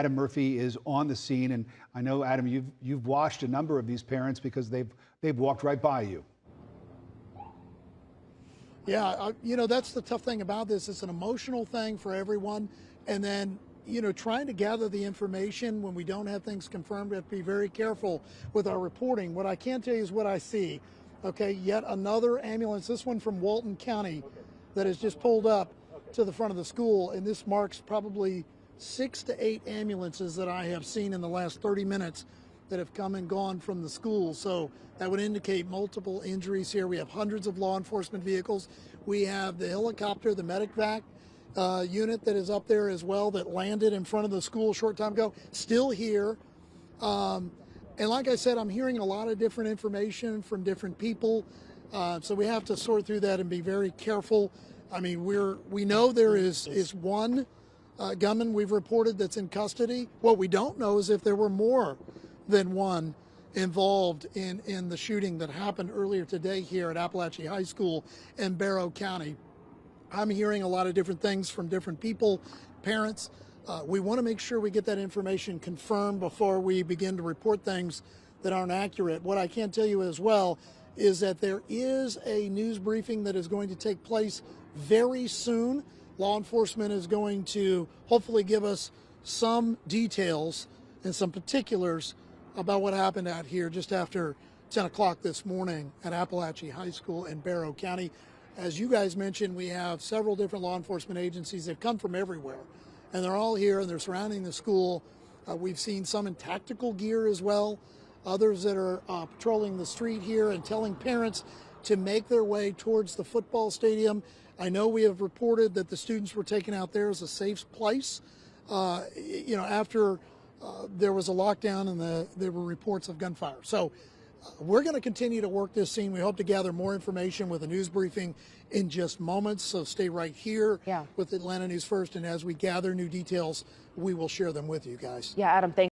Adam Murphy is on the scene, and I know, Adam, you've watched a number of these parents because they've walked right by you. Yeah, that's the tough thing about this. It's an emotional thing for everyone, and then trying to gather the information when we don't have things confirmed. We have to be very careful with our reporting. What I can tell you is what I see. Okay, yet another ambulance, this one from Walton County, that has just pulled up to the front of the school, and this marks probably 6 to 8 ambulances that I have seen in the last 30 minutes that have come and gone from the school. So that would indicate multiple injuries here. We have hundreds of law enforcement vehicles. We have the helicopter, the medic vac unit that is up there as well, that landed in front of the school a short time ago, still here. And like I said, I'm hearing a lot of different information from different people. So we have to sort through that and be very careful. I mean, we know there is one gunman we've reported that's in custody. What we don't know is if there were more than one involved in the shooting that happened earlier today here at Apalachee High School in Barrow County. I'm hearing a lot of different things from different people, parents. We want to make sure we get that information confirmed before we begin to report things that aren't accurate. What I can tell you as well is that there is a news briefing that is going to take place very soon. Law enforcement is going to hopefully give us some details and some particulars about what happened out here just after 10 o'clock this morning at Apalachee High School in Barrow County. As you guys mentioned, we have several different law enforcement agencies that come from everywhere, and they're all here and they're surrounding the school. We've seen some in tactical gear as well, others that are patrolling the street here and telling parents to make their way towards the football stadium. I know we have reported that the students were taken out there as a safe place, after there was a lockdown and there were reports of gunfire. So we're going to continue to work this scene. We hope to gather more information with a news briefing in just moments. So stay right here with Atlanta News First. And as we gather new details, we will share them with you guys. Yeah, Adam, thanks.